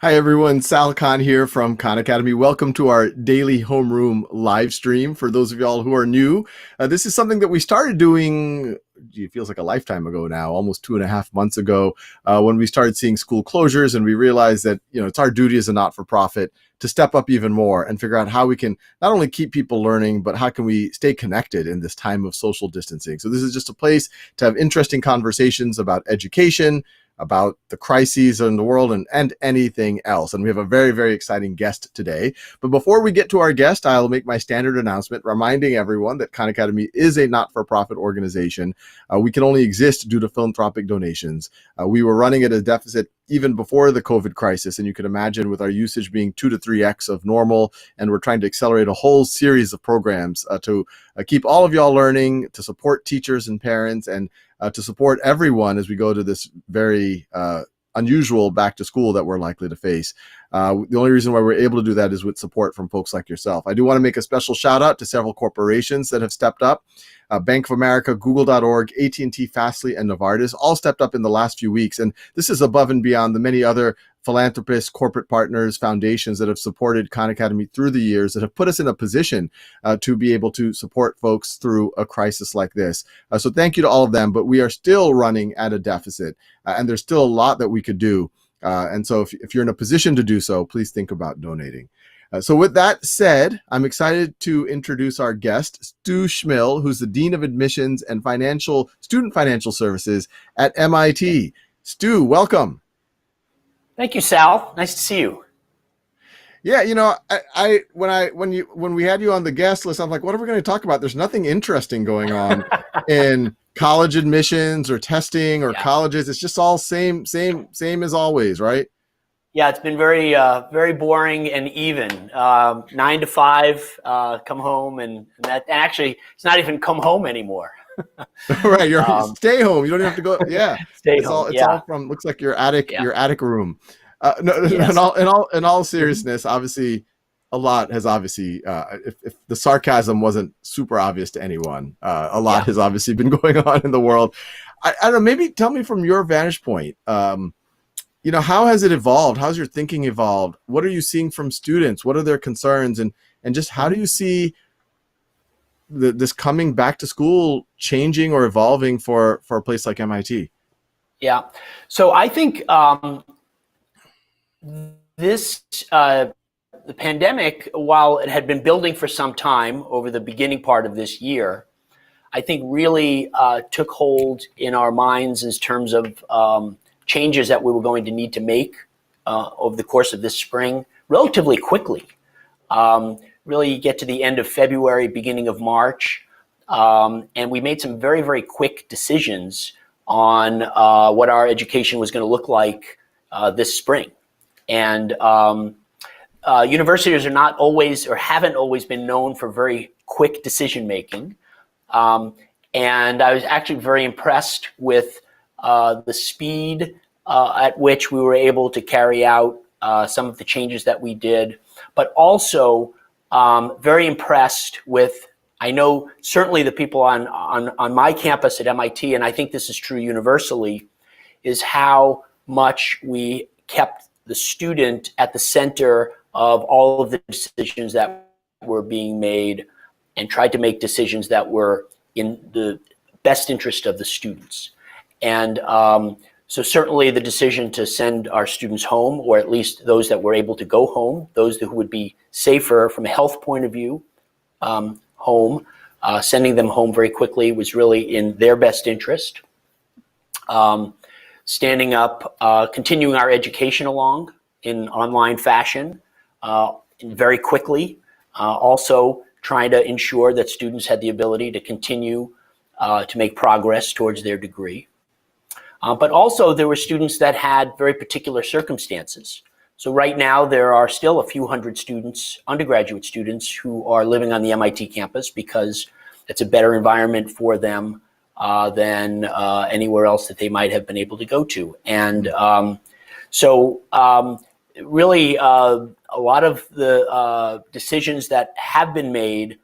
Hi everyone, Sal Khan here from Khan Academy. Welcome to our daily homeroom live stream. For those of y'all who are new, this is something that we started doing, it feels like a lifetime ago now, almost 2.5 months ago, when we started seeing school closures, and we realized that it's our duty as a not-for-profit to step up even more and figure out how we can not only keep people learning, but how can we stay connected in this time of social distancing. So this is just a place to have interesting conversations about education, about the crises in the world, and anything else. And we have a very, very exciting guest today. But before we get to our guest, I'll make my standard announcement reminding everyone that Khan Academy is a not-for-profit organization. We can only exist due to philanthropic donations. We were running at a deficit even before the COVID crisis, and you can imagine with our usage being 2 to 3x of normal, and we're trying to accelerate a whole series of programs to keep all of y'all learning, to support teachers and parents, and to support everyone as we go to this very unusual back to school that we're likely to face. The only reason why we're able to do that is with support from folks like yourself. I do want to make a special shout out to several corporations that have stepped up. Bank of America, Google.org, AT&T, Fastly, and Novartis all stepped up in the last few weeks. And this is above and beyond the many other philanthropists, corporate partners, foundations that have supported Khan Academy through the years, that have put us in a position to be able to support folks through a crisis like this. So thank you to all of them, but we are still running at a deficit, and there's still a lot that we could do. And so if you're in a position to do so, please think about donating. So with that said, I'm excited to introduce our guest, Stu Schmill, who's the Dean of Admissions and Student Financial Services at MIT. Stu, welcome. Thank you, Sal. Nice to see you. Yeah, when we had you on the guest list, I'm like, what are we going to talk about? There's nothing interesting going on in college admissions or testing or colleges. It's just all same as always, right? Yeah, it's been very boring and even. 9 to 5, come home, and actually, it's not even come home anymore. Right, you're stay home. You don't even have to go. Yeah, stay home. It's all from looks like your attic room. No, Yes. in all seriousness, obviously, a lot has obviously, if the sarcasm wasn't super obvious to anyone, a lot has obviously been going on in the world. I don't know. Maybe tell me from your vantage point. How has it evolved? How's your thinking evolved? What are you seeing from students? What are their concerns? And just how do you see this coming back to school changing or evolving for a place like MIT? Yeah. So I think the pandemic, while it had been building for some time over the beginning part of this year, I think really took hold in our minds in terms of changes that we were going to need to make over the course of this spring relatively quickly. Really get to the end of February, beginning of March, and we made some very, very quick decisions on what our education was going to look like this spring. And universities are not always, or haven't always been known for very quick decision making. And I was actually very impressed with the speed at which we were able to carry out some of the changes that we did, but also very impressed with, I know certainly the people on my campus at MIT, and I think this is true universally, is how much we kept the student at the center of all of the decisions that were being made, and tried to make decisions that were in the best interest of the students. And so certainly the decision to send our students home, or at least those that were able to go home, those who would be safer from a health point of view, home, sending them home very quickly was really in their best interest. Standing up, continuing our education along in online fashion very quickly, also trying to ensure that students had the ability to continue to make progress towards their degree. But also there were students that had very particular circumstances. So right now there are still a few hundred students, undergraduate students, who are living on the MIT campus because it's a better environment for them than anywhere else that they might have been able to go to. And really a lot of the decisions that have been made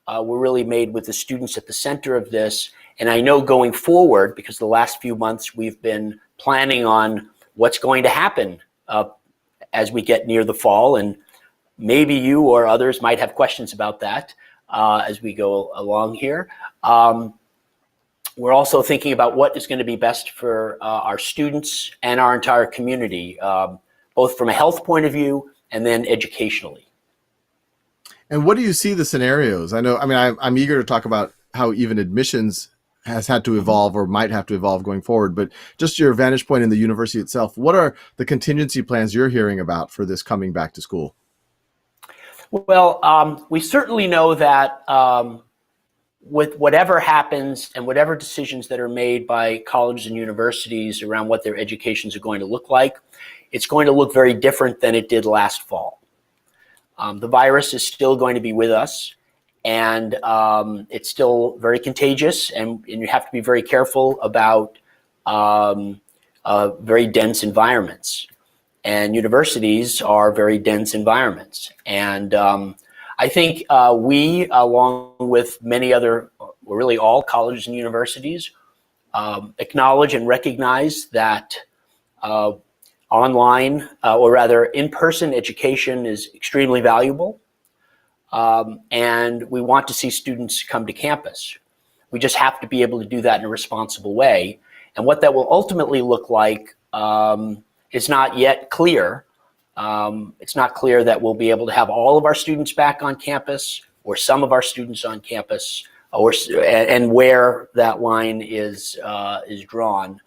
were really made with the students at the center of this. And I know going forward, because the last few months we've been planning on what's going to happen as we get near the fall, and maybe you or others might have questions about that as we go along here. We're also thinking about what is going to be best for our students and our entire community, both from a health point of view and then educationally. And what do you see the scenarios? I'm eager to talk about how even admissions has had to evolve or might have to evolve going forward, but just your vantage point in the university itself, what are the contingency plans you're hearing about for this coming back to school? Well, we certainly know that with whatever happens and whatever decisions that are made by colleges and universities around what their educations are going to look like, it's going to look very different than it did last fall. The virus is still going to be with us, and it's still very contagious, and you have to be very careful about very dense environments. And universities are very dense environments. And I think we, along with many other, really all colleges and universities, acknowledge and recognize that online, or rather in-person education is extremely valuable. And we want to see students come to campus. We just have to be able to do that in a responsible way. And what that will ultimately look like is not yet clear. It's not clear that we'll be able to have all of our students back on campus or some of our students on campus, and where that line is drawn.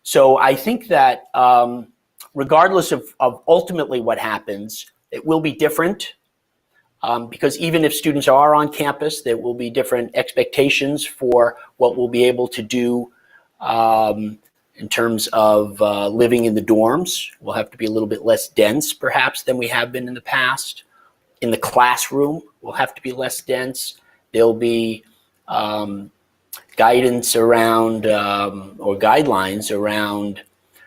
So I think that regardless of ultimately what happens, it will be different. Because even if students are on campus, there will be different expectations for what we'll be able to do in terms of living in the dorms. We'll have to be a little bit less dense, perhaps, than we have been in the past. In the classroom, we'll have to be less dense. There'll be guidance around, or guidelines around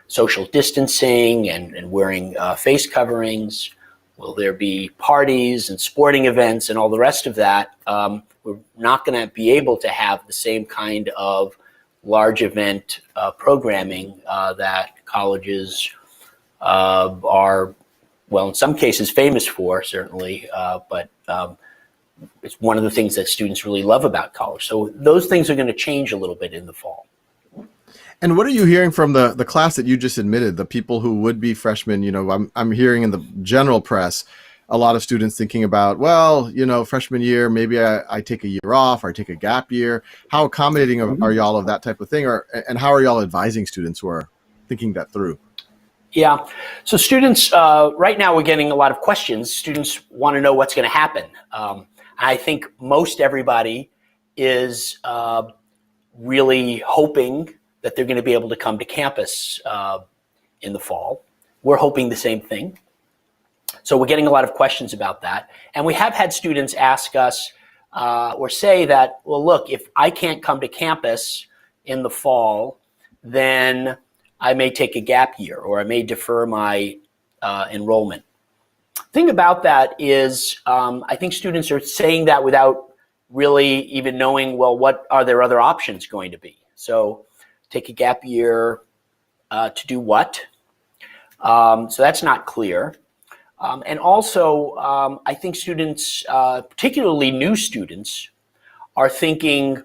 social distancing and wearing face coverings. Will there be parties and sporting events and all the rest of that? We're not going to be able to have the same kind of large event programming that colleges are, well, in some cases famous for, certainly, but it's one of the things that students really love about college. So those things are going to change a little bit in the fall. And what are you hearing from the class that you just admitted, the people who would be freshmen? I'm hearing in the general press a lot of students thinking about, well, freshman year, maybe I take a year off or I take a gap year. How accommodating are y'all of that type of thing? And how are y'all advising students who are thinking that through? Yeah. So students, right now we're getting a lot of questions. Students want to know what's going to happen. I think most everybody is really hoping that they're going to be able to come to campus in the fall. We're hoping the same thing. So we're getting a lot of questions about that. And we have had students ask us or say that, well, look, if I can't come to campus in the fall, then I may take a gap year or I may defer my enrollment. The thing about that is I think students are saying that without really even knowing, well, what are their other options going to be? So take a gap year to do what? So that's not clear. And also, I think students, particularly new students, are thinking,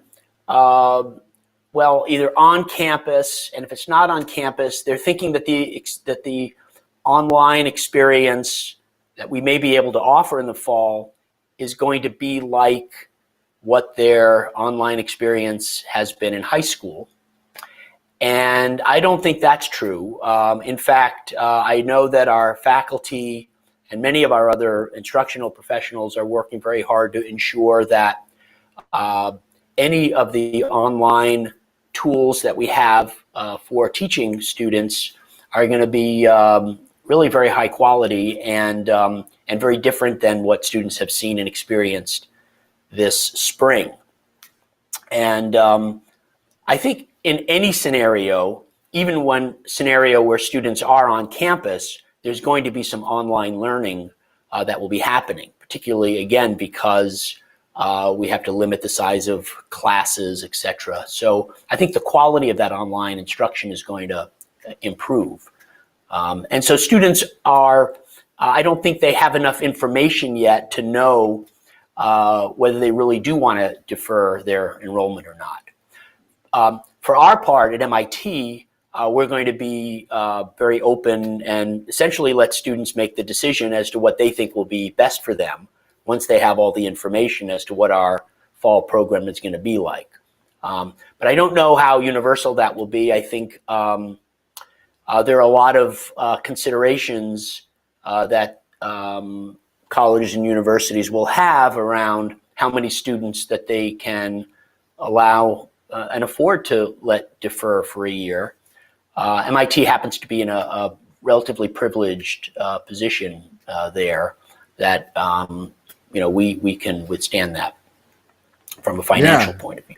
well, either on campus, and if it's not on campus, they're thinking that the online experience that we may be able to offer in the fall is going to be like what their online experience has been in high school. And I don't think that's true. In fact, I know that our faculty and many of our other instructional professionals are working very hard to ensure that any of the online tools that we have for teaching students are going to be really very high quality and very different than what students have seen and experienced this spring. And I think in any scenario, even one scenario where students are on campus, there's going to be some online learning that will be happening, particularly, again, because we have to limit the size of classes, et cetera. So I think the quality of that online instruction is going to improve. And so students are, I don't think they have enough information yet to know whether they really do want to defer their enrollment or not. For our part at MIT, we're going to be very open and essentially let students make the decision as to what they think will be best for them once they have all the information as to what our fall program is going to be like. But I don't know how universal that will be. I think there are a lot of considerations that colleges and universities will have around how many students that they can allow and afford to let defer for a year. MIT happens to be in a relatively privileged position there that we can withstand that from a financial point of view.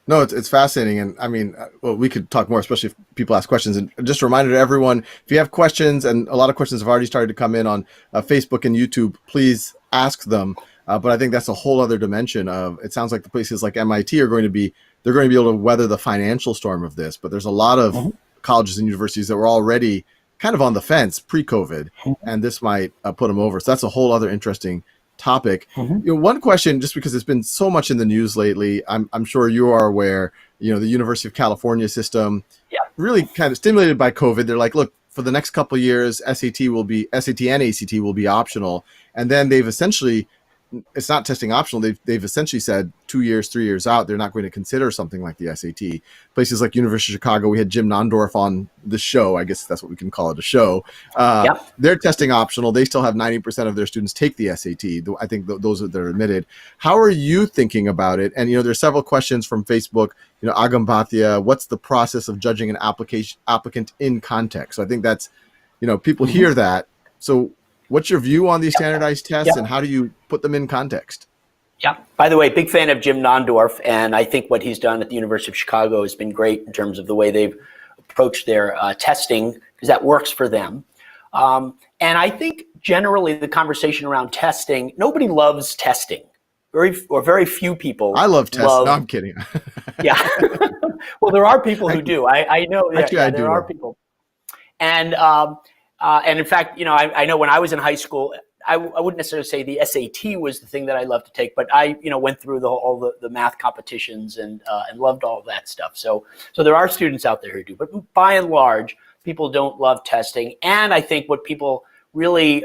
No, it's fascinating. And I mean, well, we could talk more, especially if people ask questions. And just a reminder to everyone, if you have questions, and a lot of questions have already started to come in on Facebook and YouTube, please ask them. But I think that's a whole other dimension of, it sounds like the places like MIT are going to be, they're going to be able to weather the financial storm of this. But there's a lot of colleges and universities that were already kind of on the fence pre-COVID, and this might put them over. So that's a whole other interesting topic. One question, just because it's been so much in the news lately, I'm sure you are aware, the University of California system, really kind of stimulated by COVID. They're like, look, for the next couple of years, SAT and ACT will be optional. And then they've essentially, it's not testing optional. They've essentially said 2 years, 3 years out, they're not going to consider something like the SAT. Places like University of Chicago, we had Jim Nondorf on the show. I guess that's what we can call it, a show. They're testing optional. They still have 90% of their students take the SAT. I think those that are admitted. How are you thinking about it? And, there's several questions from Facebook. Agam Bhatia, what's the process of judging an applicant in context? So I think that's, people hear that. So what's your view on these standardized tests and how do you put them in context? Yeah. By the way, big fan of Jim Nondorf, and I think what he's done at the University of Chicago has been great in terms of the way they've approached their testing, because that works for them. And I think generally the conversation around testing, nobody loves testing. Very few people. I love testing. No, I'm kidding. Yeah. Well, there are people who do. I know. Actually, there are people. And in fact, I know when I was in high school, I wouldn't necessarily say the SAT was the thing that I loved to take, but I, went through all the math competitions and loved all of that stuff. So there are students out there who do, but by and large, people don't love testing. And I think what people really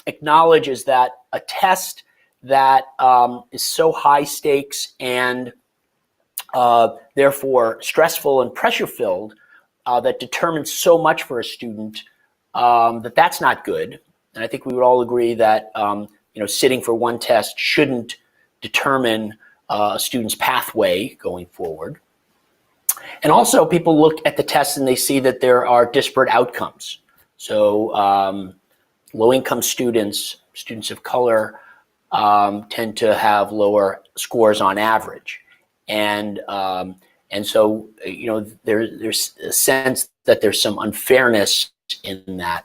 acknowledge is that a test that is so high stakes and therefore stressful and pressure filled that determines so much for a student, that's not good. And I think we would all agree that sitting for one test shouldn't determine a student's pathway going forward. And also, people look at the tests and they see that there are disparate outcomes. So low-income students of color, tend to have lower scores on average, and so there's a sense that there's some unfairness in that.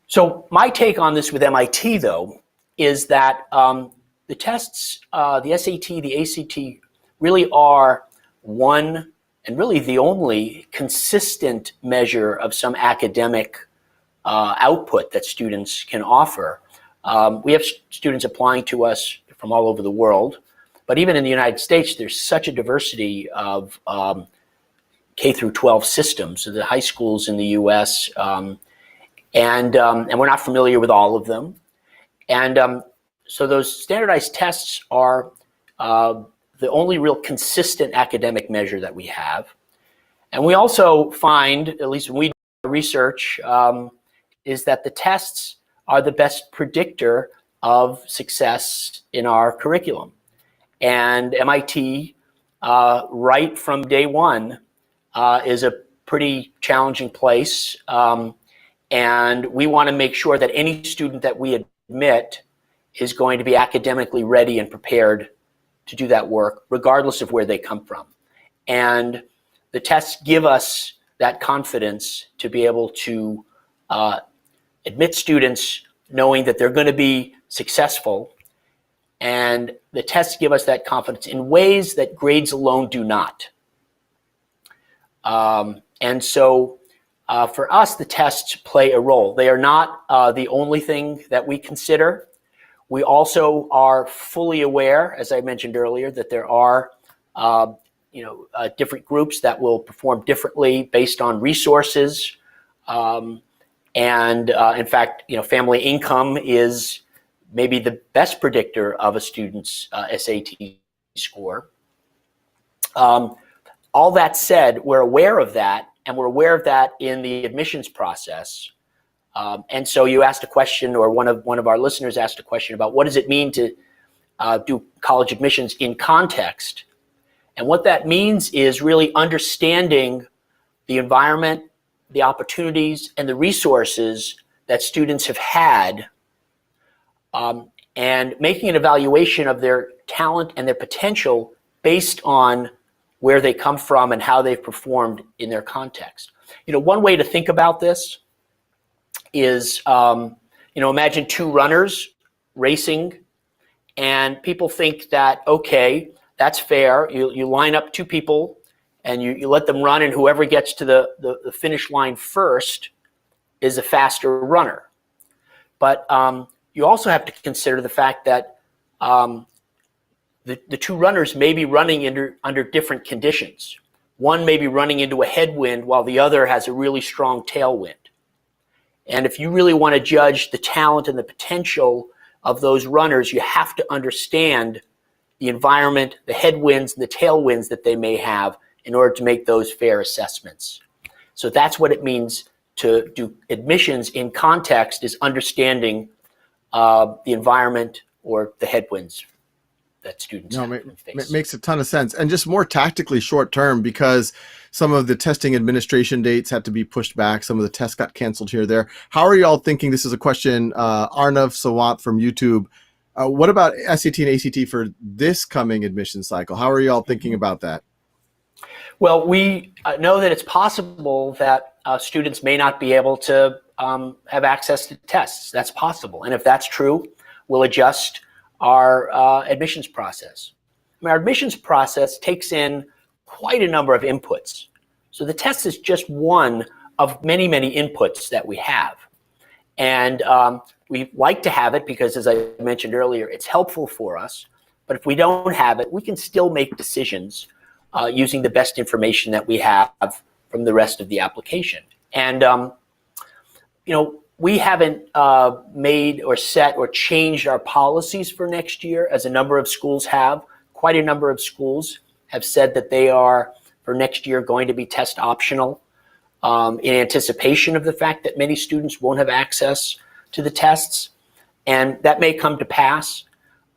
So my take on this with MIT, though, is that the tests, the SAT, the ACT, really are one and really the only consistent measure of some academic output that students can offer. We have students applying to us from all over the world, but even in the United States, there's such a diversity of K through 12 systems, so the high schools in the U.S., and we're not familiar with all of them. And so those standardized tests are the only real consistent academic measure that we have. And we also find, at least when we do our research, is that the tests are the best predictor of success in our curriculum. And MIT, right from day one, is a pretty challenging place. And we want to make sure that any student that we admit is going to be academically ready and prepared to do that work, regardless of where they come from. And the tests give us that confidence to be able to admit students knowing that they're going to be successful. And the tests give us that confidence in ways that grades alone do not. And so For us, the tests play a role. They are not the only thing that we consider. We also are fully aware, as I mentioned earlier, that there are different groups that will perform differently based on resources. In fact, family income is maybe the best predictor of a student's SAT score. All that said, we're aware of that, and we're aware of that in the admissions process. And so you asked a question, or one of our listeners asked a question about what does it mean to do college admissions in context. And what that means is really understanding the environment, the opportunities, and the resources that students have had, and making an evaluation of their talent and their potential based on where they come from and how they've performed in their context. One way to think about this is, imagine two runners racing, and people think that, okay, that's fair. You line up two people and you let them run, and whoever gets to the finish line first is a faster runner. But you also have to consider the fact that the two runners may be running under different conditions. One may be running into a headwind while the other has a really strong tailwind. And if you really want to judge the talent and the potential of those runners, you have to understand the environment, the headwinds, and the tailwinds that they may have in order to make those fair assessments. So that's what it means to do admissions in context, is understanding the environment or the headwinds that students face. Makes a ton of sense. And just more tactically short term, because some of the testing administration dates had to be pushed back. Some of the tests got canceled here or there. How are y'all thinking? This is a question, Arnav Sawant from YouTube. What about SAT and ACT for this coming admission cycle? How are y'all thinking about that? Well, we know that it's possible that students may not be able to have access to tests. That's possible. And if that's true, we'll adjust our admissions process. Our admissions process takes in quite a number of inputs. So the test is just one of many, many inputs that we have. And we like to have it because, as I mentioned earlier, it's helpful for us. But if we don't have it, we can still make decisions using the best information that we have from the rest of the application. And, we haven't made or set or changed our policies for next year, as a number of schools have. Quite a number of schools have said that they are, for next year, going to be test optional in anticipation of the fact that many students won't have access to the tests. And that may come to pass,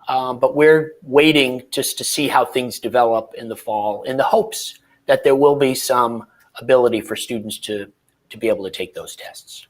but we're waiting just to see how things develop in the fall, in the hopes that there will be some ability for students to be able to take those tests.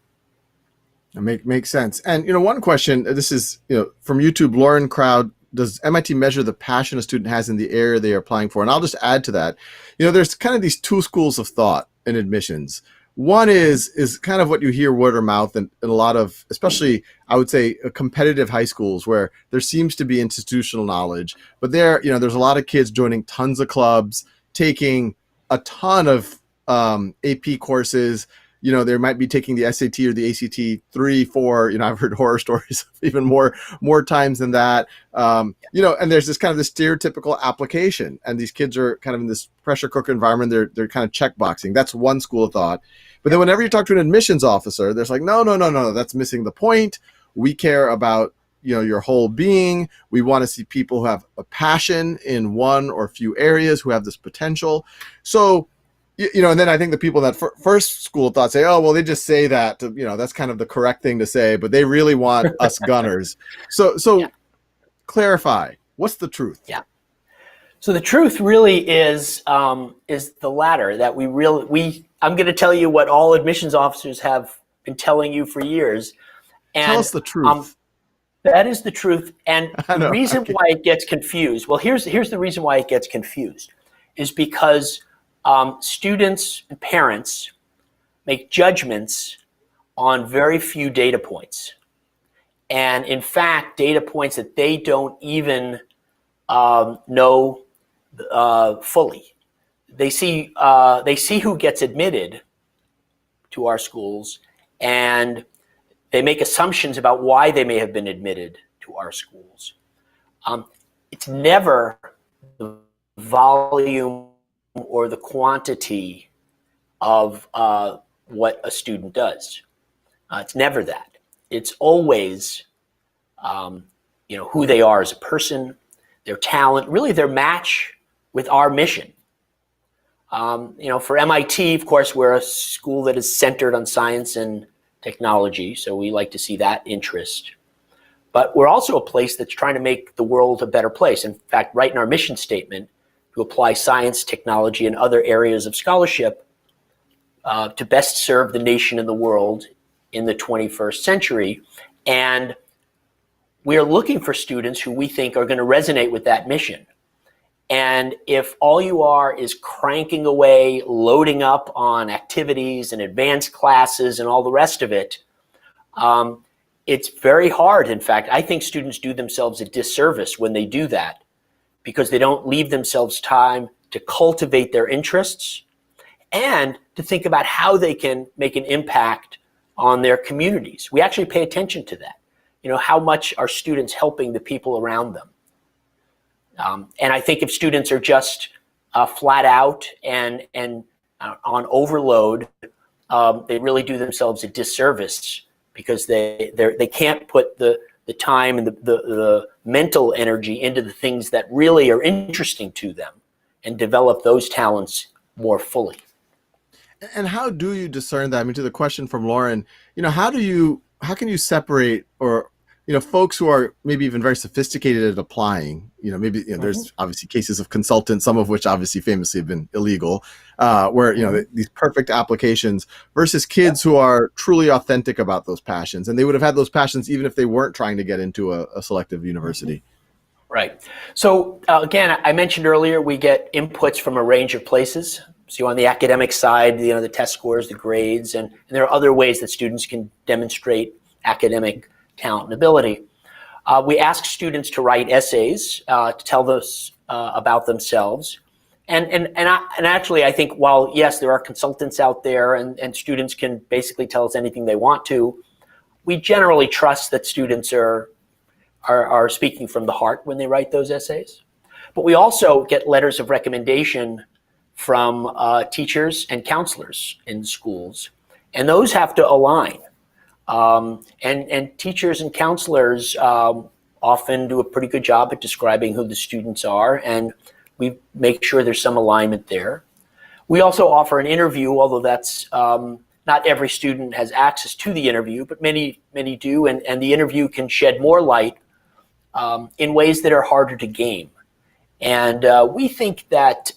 Makes sense. And, one question, this is, from YouTube, Lauren Crowd, does MIT measure the passion a student has in the area they are applying for? And I'll just add to that, there's kind of these two schools of thought in admissions. One is kind of what you hear word of mouth in a lot of, especially, I would say, competitive high schools where there seems to be institutional knowledge, but there's a lot of kids joining tons of clubs, taking a ton of AP courses. They might be taking the SAT or the ACT 3, 4, I've heard horror stories even more times than that. And there's this kind of this stereotypical application, and these kids are kind of in this pressure cooker environment. They're kind of checkboxing. That's one school of thought. But then whenever you talk to an admissions officer, there's like, no, that's missing the point. We care about, your whole being. We want to see people who have a passion in one or a few areas, who have this potential. So, and then I think the people that first school of thought say, oh, well, they just say that, that's kind of the correct thing to say, but they really want us gunners. So yeah. Clarify, what's the truth? Yeah. So the truth really is the latter, that I'm going to tell you what all admissions officers have been telling you for years. And, tell us the truth. That is the truth. And the reason why it gets confused, well, here's the reason why it gets confused, is because students and parents make judgments on very few data points. And in fact, data points that they don't even know fully. They see who gets admitted to our schools, and they make assumptions about why they may have been admitted to our schools. It's never the volume or the quantity of what a student does. It's never that. It's always who they are as a person, their talent, really their match with our mission. For MIT, of course, we're a school that is centered on science and technology, so we like to see that interest. But we're also a place that's trying to make the world a better place. In fact, right in our mission statement, to apply science, technology, and other areas of scholarship to best serve the nation and the world in the 21st century. And we're looking for students who we think are going to resonate with that mission. And if all you are is cranking away, loading up on activities and advanced classes and all the rest of it, it's very hard. In fact, I think students do themselves a disservice when they do that, because they don't leave themselves time to cultivate their interests and to think about how they can make an impact on their communities. We actually pay attention to that. How much are students helping the people around them? And I think if students are just flat out and on overload, they really do themselves a disservice, because they can't put the time and the mental energy into the things that really are interesting to them and develop those talents more fully. And how do you discern that? I mean, to the question from Lauren, how can you separate, or folks who are maybe even very sophisticated at applying, there's obviously cases of consultants, some of which obviously famously have been illegal, where, these perfect applications, versus kids who are truly authentic about those passions. And they would have had those passions even if they weren't trying to get into a selective university. Right. So again, I mentioned earlier, we get inputs from a range of places. So on the academic side, the test scores, the grades, and there are other ways that students can demonstrate academic talent and ability. We ask students to write essays to tell us about themselves. And actually, I think while, yes, there are consultants out there and students can basically tell us anything they want to, we generally trust that students are speaking from the heart when they write those essays. But we also get letters of recommendation from teachers and counselors in schools, and those have to align. And teachers and counselors often do a pretty good job at describing who the students are, and we make sure there's some alignment there. We also offer an interview, although that's not every student has access to the interview, but many do, and the interview can shed more light in ways that are harder to game. And we think that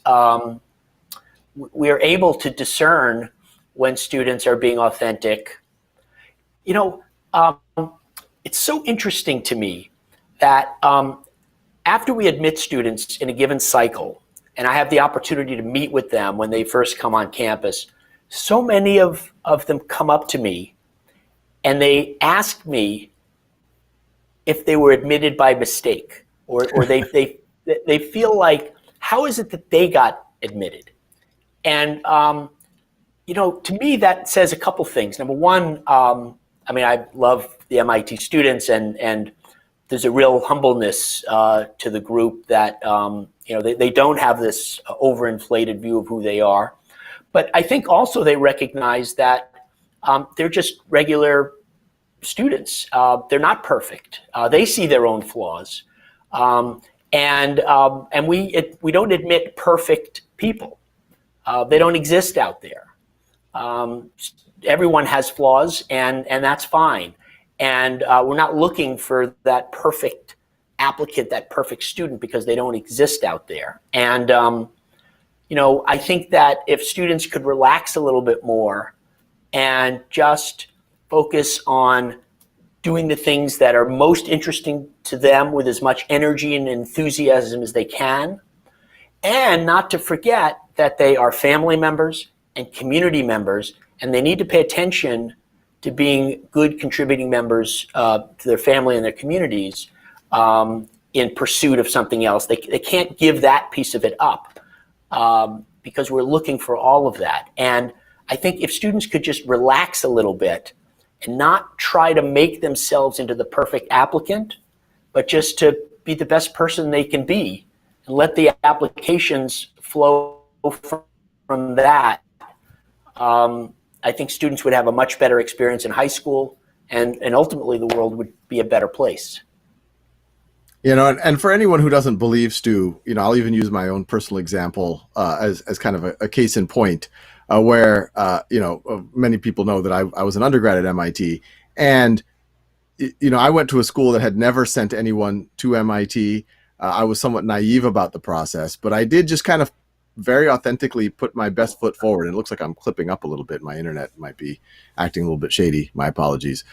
we are able to discern when students are being authentic. It's so interesting to me that after we admit students in a given cycle, and I have the opportunity to meet with them when they first come on campus, so many of them come up to me and they ask me if they were admitted by mistake, or they feel like, how is it that they got admitted? And to me, that says a couple things. Number one, I love the MIT students, and there's a real humbleness to the group that they don't have this overinflated view of who they are. But I think also they recognize that they're just regular students. They're not perfect. They see their own flaws, and we don't admit perfect people. They don't exist out there. Everyone has flaws, and that's fine. And we're not looking for that perfect applicant, that perfect student, because they don't exist out there. And I think that if students could relax a little bit more and just focus on doing the things that are most interesting to them with as much energy and enthusiasm as they can, and not to forget that they are family members and community members, and they need to pay attention to being good contributing members to their family and their communities in pursuit of something else. They can't give that piece of it up because we're looking for all of that. And I think if students could just relax a little bit and not try to make themselves into the perfect applicant, but just to be the best person they can be and let the applications flow from that, I think students would have a much better experience in high school, and ultimately the world would be a better place. And for anyone who doesn't believe Stu, I'll even use my own personal example as kind of a case in point, where many people know that I was an undergrad at MIT, and I went to a school that had never sent anyone to MIT. I was somewhat naive about the process, but I did just kind of very authentically put my best foot forward. And it looks like I'm clipping up a little bit. My internet might be acting a little bit shady. My apologies.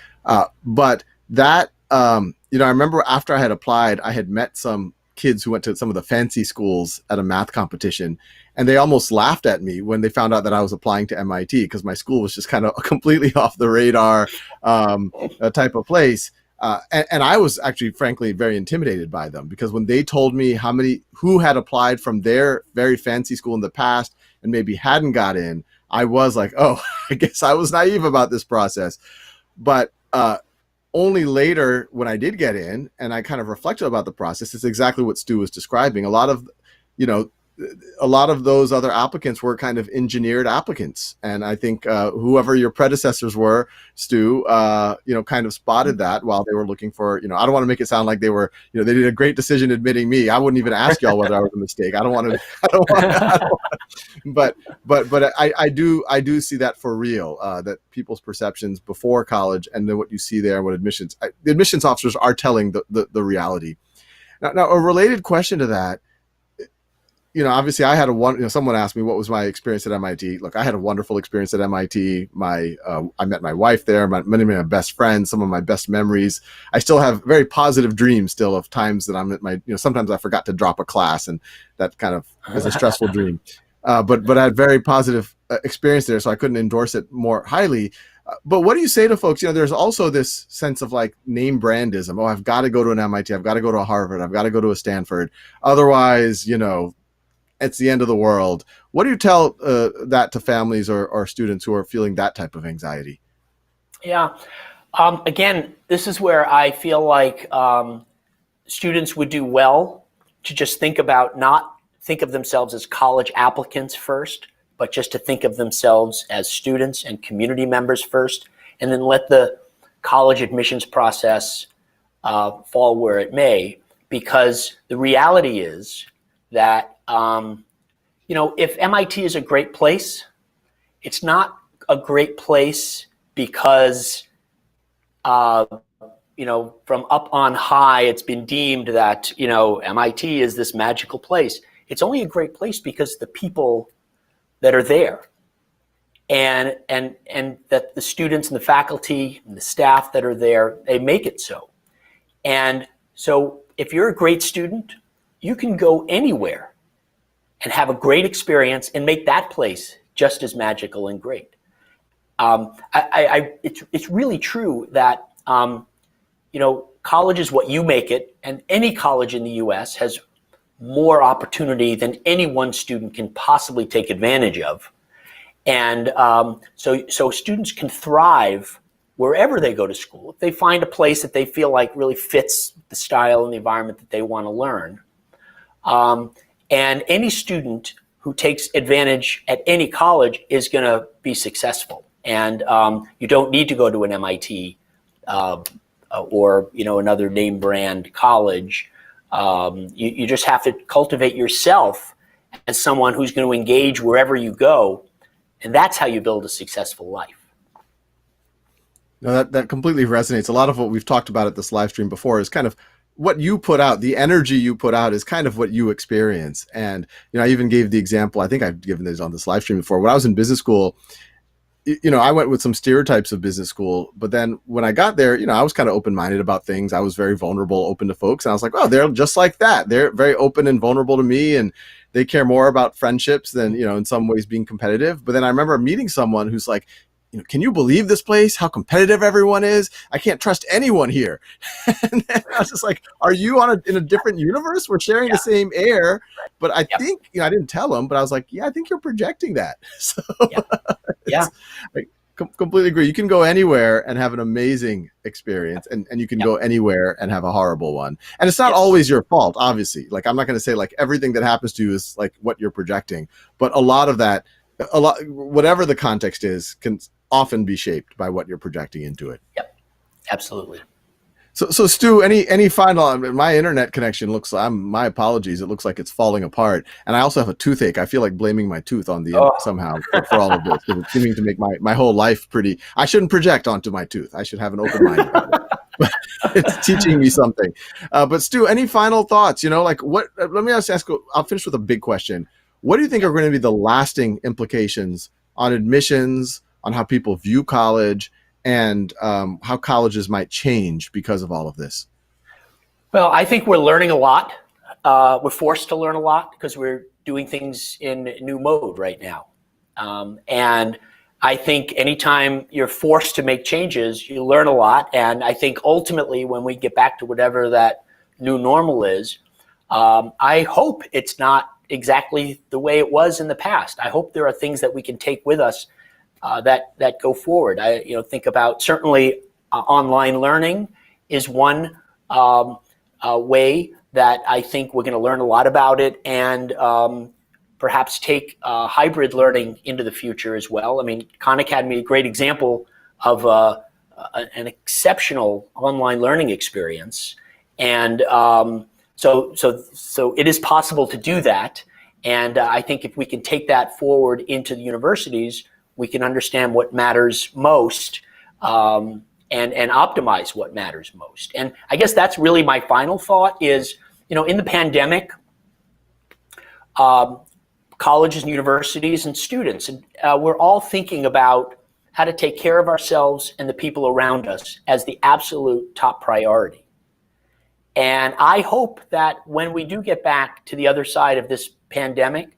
But that, I remember after I had applied, I had met some kids who went to some of the fancy schools at a math competition, and they almost laughed at me when they found out that I was applying to MIT, because my school was just kind of completely off the radar type of place. And I was actually, frankly, very intimidated by them, because when they told me who had applied from their very fancy school in the past and maybe hadn't got in, I was like, oh, I guess I was naive about this process. But only later, when I did get in and I kind of reflected about the process, it's exactly what Stu was describing. A lot of those other applicants were kind of engineered applicants. And I think whoever your predecessors were, Stu, kind of spotted that while they were looking for, I don't want to make it sound like they were, they did a great decision admitting me. I wouldn't even ask y'all whether I was a mistake. I don't want to, but I do see that for real, that people's perceptions before college and then what you see there, what the admissions officers are telling the reality. Now, a related question to that, obviously I had someone asked me what was my experience at MIT. Look, I had a wonderful experience at MIT. I met my wife there, many of my best friends, some of my best memories. I still have very positive dreams still of times that I'm at my, sometimes I forgot to drop a class, and that kind of is a stressful dream. But I had very positive experience there, so I couldn't endorse it more highly. But what do you say to folks? There's also this sense of like name brandism. Oh, I've got to go to an MIT. I've got to go to a Harvard. I've got to go to a Stanford. Otherwise, it's the end of the world. What do you tell that to families or students who are feeling that type of anxiety? Yeah. Again, this is where I feel like students would do well to just not think of themselves as college applicants first, but just to think of themselves as students and community members first, and then let the college admissions process fall where it may. Because the reality is that if MIT is a great place, it's not a great place because, from up on high, it's been deemed that, MIT is this magical place. It's only a great place because the people that are there and that the students and the faculty and the staff that are there, they make it so. And so if you're a great student, you can go anywhere and have a great experience and make that place just as magical and great. It's really true that college is what you make it, and any college in the U.S. has more opportunity than any one student can possibly take advantage of, and so students can thrive wherever they go to school if they find a place that they feel like really fits the style and the environment that they want to learn. And any student who takes advantage at any college is going to be successful. And you don't need to go to an MIT or another name brand college. You just have to cultivate yourself as someone who's going to engage wherever you go, and that's how you build a successful life. No, that completely resonates. A lot of what we've talked about at this live stream before is kind of what you put out. The energy you put out is kind of what you experience. And, I even gave the example, I think I've given this on this live stream before. When I was in business school, I went with some stereotypes of business school, but then when I got there, I was kind of open-minded about things. I was very vulnerable, open to folks. And I was like, oh, they're just like that. They're very open and vulnerable to me. And they care more about friendships than, in some ways being competitive. But then I remember meeting someone who's like, can you believe this place? How competitive everyone is. I can't trust anyone here. And then I was just like, are you in a different universe? We're sharing the same air. But I think, I didn't tell him, but I was like, yeah, I think you're projecting that. So I completely agree. You can go anywhere and have an amazing experience, and you can go anywhere and have a horrible one. And it's not always your fault, obviously. Like, I'm not going to say like everything that happens to you is like what you're projecting, but a lot of that, whatever the context is, can often be shaped by what you're projecting into it. Yep, absolutely. So Stu, any final? My internet connection looks. My apologies. It looks like it's falling apart, and I also have a toothache. I feel like blaming my tooth on the somehow for all of this. It's seeming to make my whole life pretty. I shouldn't project onto my tooth. I should have an open mind about it. But it's teaching me something. But Stu, any final thoughts? Like what? Let me ask. I'll finish with a big question. What do you think are going to be the lasting implications on admissions, on how people view college, and how colleges might change because of all of this? Well, I think we're learning a lot. We're forced to learn a lot because we're doing things in new mode right now. And I think anytime you're forced to make changes, you learn a lot. And I think ultimately when we get back to whatever that new normal is, I hope it's not exactly the way it was in the past. I hope there are things that we can take with us that go forward. I think about certainly online learning is one way that I think we're going to learn a lot about it, and perhaps take hybrid learning into the future as well. I mean, Khan Academy, a great example of an exceptional online learning experience, and so it is possible to do that. And I think if we can take that forward into the universities, we can understand what matters most, and optimize what matters most. And I guess that's really my final thought is, in the pandemic, colleges and universities and students, we're all thinking about how to take care of ourselves and the people around us as the absolute top priority. And I hope that when we do get back to the other side of this pandemic,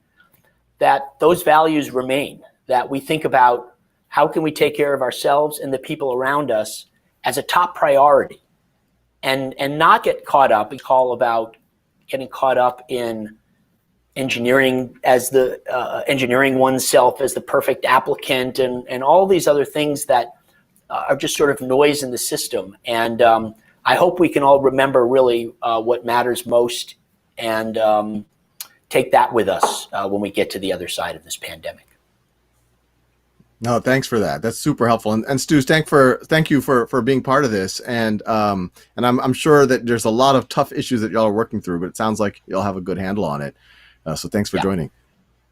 that those values remain, that we think about how can we take care of ourselves and the people around us as a top priority, and not get caught up getting caught up in engineering engineering oneself as the perfect applicant and all these other things that are just sort of noise in the system. And I hope we can all remember really what matters most, and take that with us when we get to the other side of this pandemic. No, thanks for that. That's super helpful. And Stu, thank you for being part of this. And I'm sure that there's a lot of tough issues that y'all are working through, but it sounds like y'all have a good handle on it. So thanks for joining.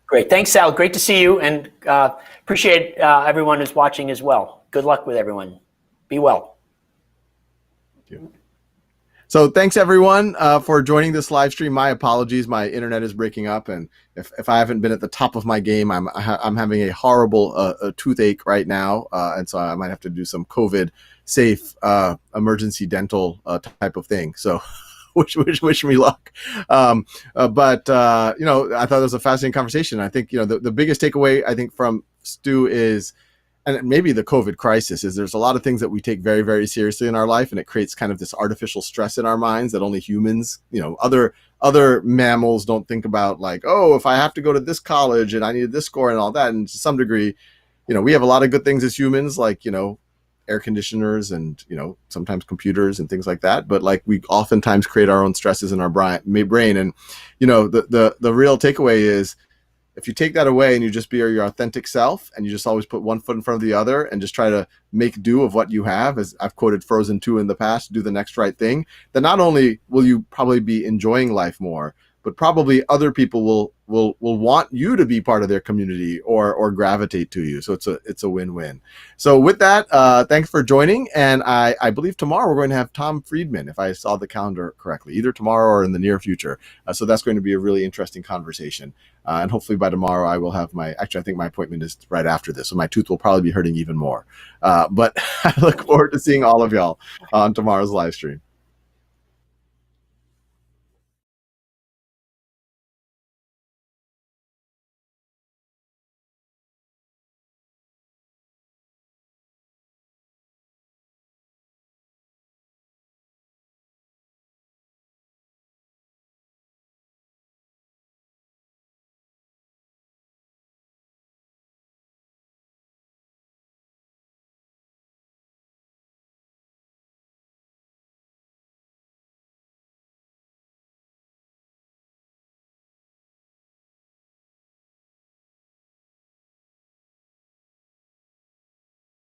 Great. Thanks, Sal. Great to see you, and appreciate everyone who's watching as well. Good luck with everyone. Be well. Thank you. So thanks everyone for joining this live stream. My apologies, my internet is breaking up, and if I haven't been at the top of my game, I'm having a horrible toothache right now, and so I might have to do some COVID safe emergency dental type of thing. So wish me luck. But I thought it was a fascinating conversation. I think the biggest takeaway I think from Stu is, and maybe the COVID crisis, is there's a lot of things that we take very, very seriously in our life, and it creates kind of this artificial stress in our minds that only humans, other mammals don't think about, like, oh, if I have to go to this college and I need this score and all that. And to some degree, we have a lot of good things as humans, like, air conditioners and, sometimes computers and things like that. But like, we oftentimes create our own stresses in our brain. And, the real takeaway is, if you take that away and you just be your authentic self, and you just always put one foot in front of the other and just try to make do of what you have, as I've quoted Frozen 2 in the past, do the next right thing, then not only will you probably be enjoying life more, but probably other people will want you to be part of their community or gravitate to you. So it's a win-win. So with that, thanks for joining. And I believe tomorrow we're going to have Tom Friedman, if I saw the calendar correctly, either tomorrow or in the near future. So that's going to be a really interesting conversation. And hopefully by tomorrow I will have I think my appointment is right after this, so my tooth will probably be hurting even more. But I look forward to seeing all of y'all on tomorrow's live stream.